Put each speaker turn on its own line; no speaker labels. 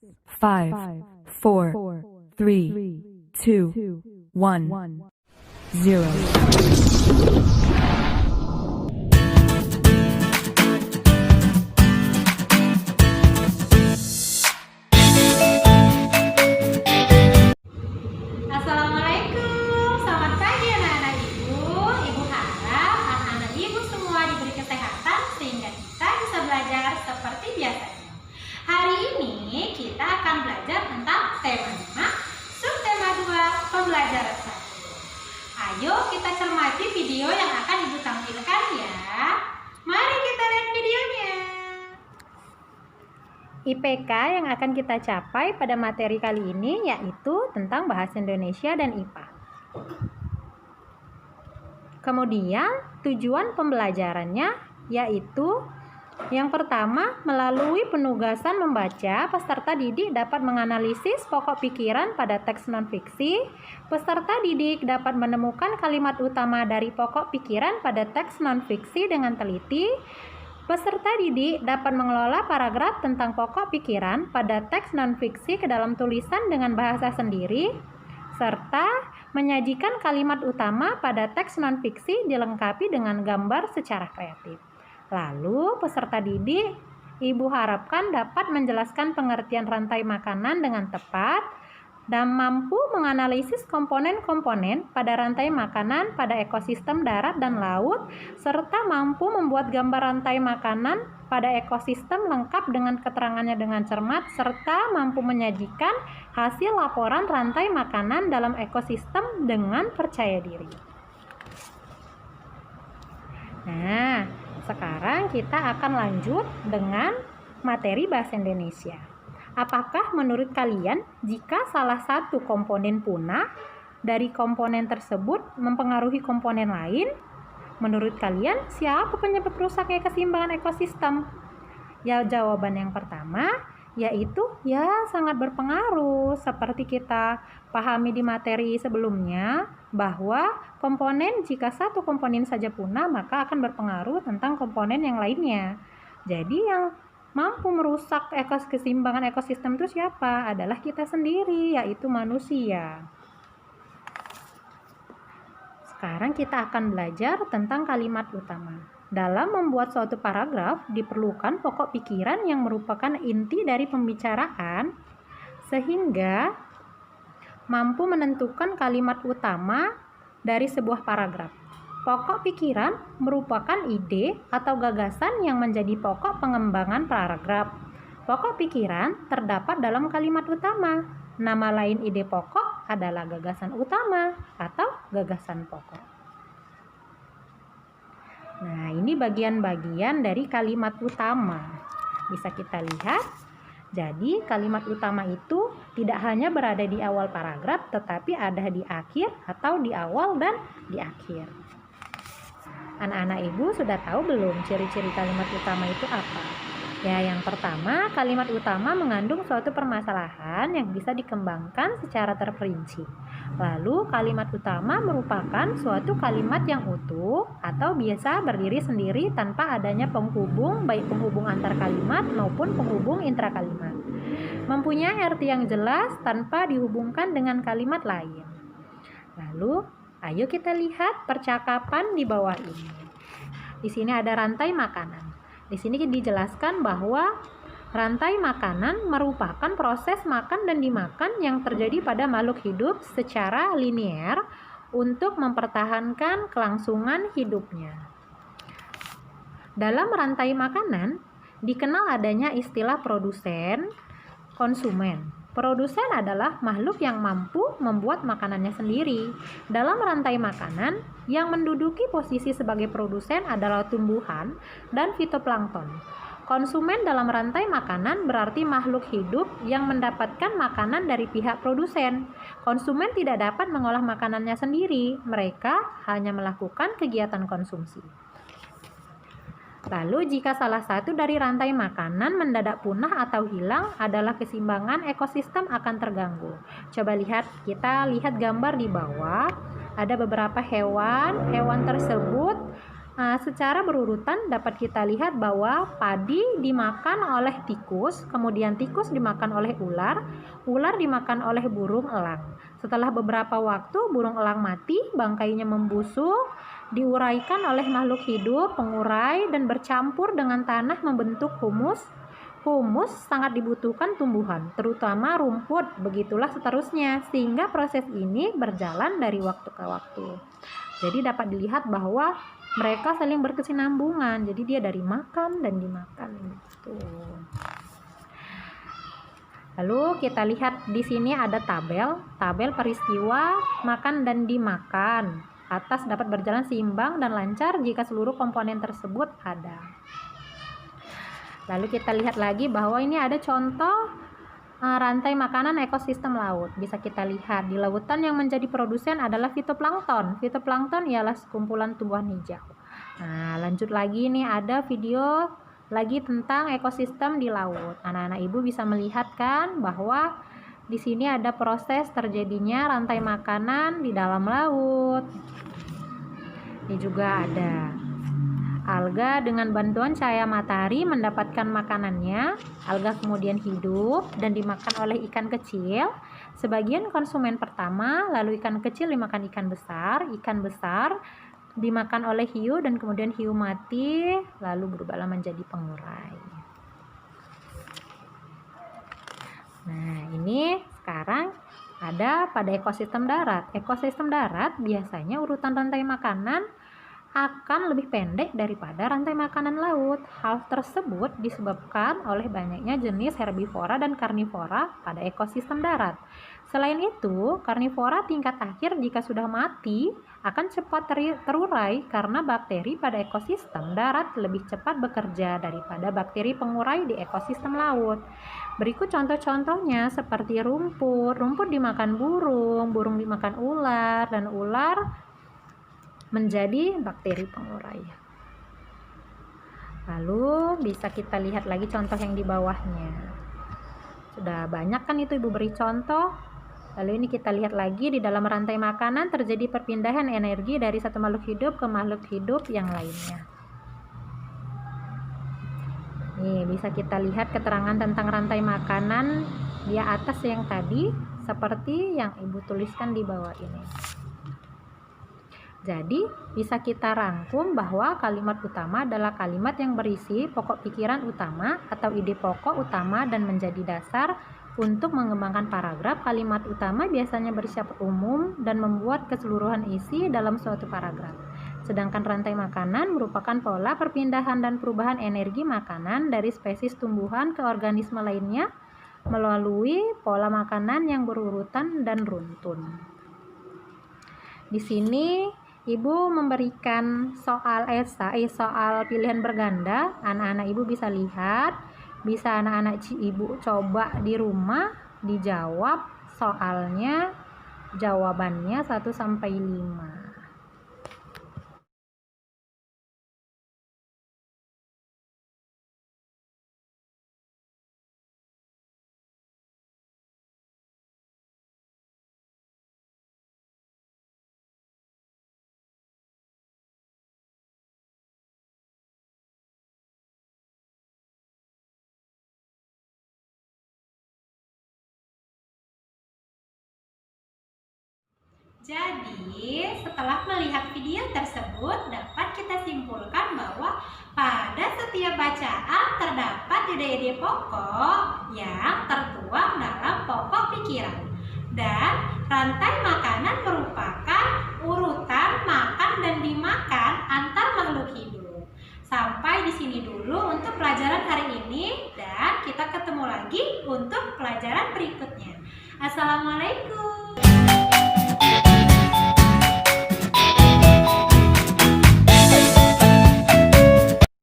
5, 4, 3, 2, 1, 0.
Assalamualaikum, selamat pagi anak-anak ibu. Ibu harap anak-anak ibu semua diberi kesehatan sehingga kita bisa belajar seperti biasanya. Hari ini kita akan belajar tentang tema 5, subtema 2, pembelajaran 1. Ayo kita cermati video yang akan ibu tampilkan ya. Mari kita lihat videonya. IPK yang akan kita capai pada materi kali ini yaitu tentang bahasa Indonesia dan IPA. Kemudian tujuan pembelajarannya yaitu yang pertama, melalui penugasan membaca, peserta didik dapat menganalisis pokok pikiran pada teks non-fiksi. Peserta didik dapat menemukan kalimat utama dari pokok pikiran pada teks non-fiksi dengan teliti. Peserta didik dapat mengelola paragraf tentang pokok pikiran pada teks non-fiksi ke dalam tulisan dengan bahasa sendiri, serta menyajikan kalimat utama pada teks non-fiksi dilengkapi dengan gambar secara kreatif. Lalu, peserta didik, ibu harapkan dapat menjelaskan pengertian rantai makanan dengan tepat dan mampu menganalisis komponen-komponen pada rantai makanan pada ekosistem darat dan laut, serta mampu membuat gambar rantai makanan pada ekosistem lengkap dengan keterangannya dengan cermat, serta mampu menyajikan hasil laporan rantai makanan dalam ekosistem dengan percaya diri. Nah, sekarang kita akan lanjut dengan materi bahasa Indonesia. Apakah menurut kalian jika salah satu komponen punah dari komponen tersebut mempengaruhi komponen lain? Menurut kalian siapa penyebab rusaknya keseimbangan ekosistem? Ya, jawaban yang pertama yaitu ya sangat berpengaruh, seperti kita pahami di materi sebelumnya bahwa komponen jika satu komponen saja punah maka akan berpengaruh tentang komponen yang lainnya. Jadi yang mampu merusak keseimbangan ekosistem itu siapa? Adalah kita sendiri, yaitu manusia. Sekarang kita akan belajar tentang kalimat utama. Dalam membuat suatu paragraf diperlukan pokok pikiran yang merupakan inti dari pembicaraan sehingga mampu menentukan kalimat utama dari sebuah paragraf. Pokok pikiran merupakan ide atau gagasan yang menjadi pokok pengembangan paragraf. Pokok pikiran terdapat dalam kalimat utama. Nama lain ide pokok adalah gagasan utama atau gagasan pokok. Nah, ini bagian-bagian dari kalimat utama. Bisa kita lihat. Jadi, kalimat utama itu tidak hanya berada di awal paragraf, tetapi ada di akhir atau di awal dan di akhir. Anak-anak ibu sudah tahu belum ciri-ciri kalimat utama itu apa? Ya, yang pertama, kalimat utama mengandung suatu permasalahan yang bisa dikembangkan secara terperinci. Lalu, kalimat utama merupakan suatu kalimat yang utuh atau biasa berdiri sendiri tanpa adanya penghubung, baik penghubung antar kalimat maupun penghubung intrakalimat. Mempunyai arti yang jelas tanpa dihubungkan dengan kalimat lain. Lalu, ayo kita lihat percakapan di bawah ini. Di sini ada rantai makanan. Di sini dijelaskan bahwa rantai makanan merupakan proses makan dan dimakan yang terjadi pada makhluk hidup secara linear untuk mempertahankan kelangsungan hidupnya. Dalam rantai makanan dikenal adanya istilah produsen, konsumen. Produsen adalah makhluk yang mampu membuat makanannya sendiri. Dalam rantai makanan, yang menduduki posisi sebagai produsen adalah tumbuhan dan fitoplankton. Konsumen dalam rantai makanan berarti makhluk hidup yang mendapatkan makanan dari pihak produsen. Konsumen tidak dapat mengolah makanannya sendiri, mereka hanya melakukan kegiatan konsumsi. Lalu jika salah satu dari rantai makanan mendadak punah atau hilang adalah keseimbangan ekosistem akan terganggu. Coba kita lihat gambar di bawah. Ada beberapa hewan tersebut Secara berurutan dapat kita lihat bahwa padi dimakan oleh tikus, kemudian tikus dimakan oleh ular, ular dimakan oleh burung elang. Setelah beberapa waktu burung elang mati, bangkainya membusuk, diuraikan oleh makhluk hidup, pengurai, dan bercampur dengan tanah membentuk humus. Humus sangat dibutuhkan tumbuhan, terutama rumput, begitulah seterusnya, sehingga proses ini berjalan dari waktu ke waktu. Jadi dapat dilihat bahwa mereka saling berkesinambungan, jadi dia dari makan dan dimakan gitu. Lalu kita lihat di sini ada tabel peristiwa makan dan dimakan. Atas dapat berjalan seimbang dan lancar jika seluruh komponen tersebut ada. Lalu kita lihat lagi bahwa ini ada contoh rantai makanan ekosistem laut. Bisa kita lihat di lautan yang menjadi produsen adalah fitoplankton. Fitoplankton ialah sekumpulan tumbuhan hijau. Nah, lanjut lagi nih ada video lagi tentang ekosistem di laut. Anak-anak ibu bisa melihat kan bahwa di sini ada proses terjadinya rantai makanan di dalam laut. Ini juga ada alga dengan bantuan cahaya matahari mendapatkan makanannya. Alga kemudian hidup dan dimakan oleh ikan kecil. Sebagian konsumen pertama, lalu ikan kecil dimakan ikan besar dimakan oleh hiu dan kemudian hiu mati, lalu berubahlah menjadi pengurai. Nah, ini sekarang ada pada ekosistem darat. Ekosistem darat biasanya urutan rantai makanan akan lebih pendek daripada rantai makanan laut. Hal tersebut disebabkan oleh banyaknya jenis herbivora dan karnivora pada ekosistem darat. Selain itu, karnivora tingkat akhir jika sudah mati akan cepat terurai karena bakteri pada ekosistem darat lebih cepat bekerja daripada bakteri pengurai di ekosistem laut. Berikut contoh-contohnya seperti rumput. Rumput dimakan burung, burung dimakan ular, dan ular menjadi bakteri pengurai. Lalu bisa kita lihat lagi contoh yang di bawahnya. Sudah banyak kan itu ibu beri contoh. Lalu ini kita lihat lagi di dalam rantai makanan terjadi perpindahan energi dari satu makhluk hidup ke makhluk hidup yang lainnya. Nih bisa kita lihat keterangan tentang rantai makanan di atas yang tadi seperti yang ibu tuliskan di bawah ini. Jadi, bisa kita rangkum bahwa kalimat utama adalah kalimat yang berisi pokok pikiran utama atau ide pokok utama dan menjadi dasar untuk mengembangkan paragraf. Kalimat utama biasanya bersifat umum dan membuat keseluruhan isi dalam suatu paragraf. Sedangkan rantai makanan merupakan pola perpindahan dan perubahan energi makanan dari spesies tumbuhan ke organisme lainnya melalui pola makanan yang berurutan dan runtun. Di sini Ibu memberikan soal esai, soal pilihan berganda. Anak-anak ibu bisa lihat, bisa anak-anak ibu coba di rumah dijawab soalnya, jawabannya 1 sampai 5.
Jadi, setelah melihat video tersebut, dapat kita simpulkan bahwa pada setiap bacaan terdapat ide-ide pokok yang tertuang dalam pokok pikiran. Dan rantai makanan merupakan urutan makan dan dimakan antar makhluk hidup. Sampai di sini dulu untuk pelajaran hari ini, dan kita ketemu lagi untuk pelajaran berikutnya. Assalamualaikum.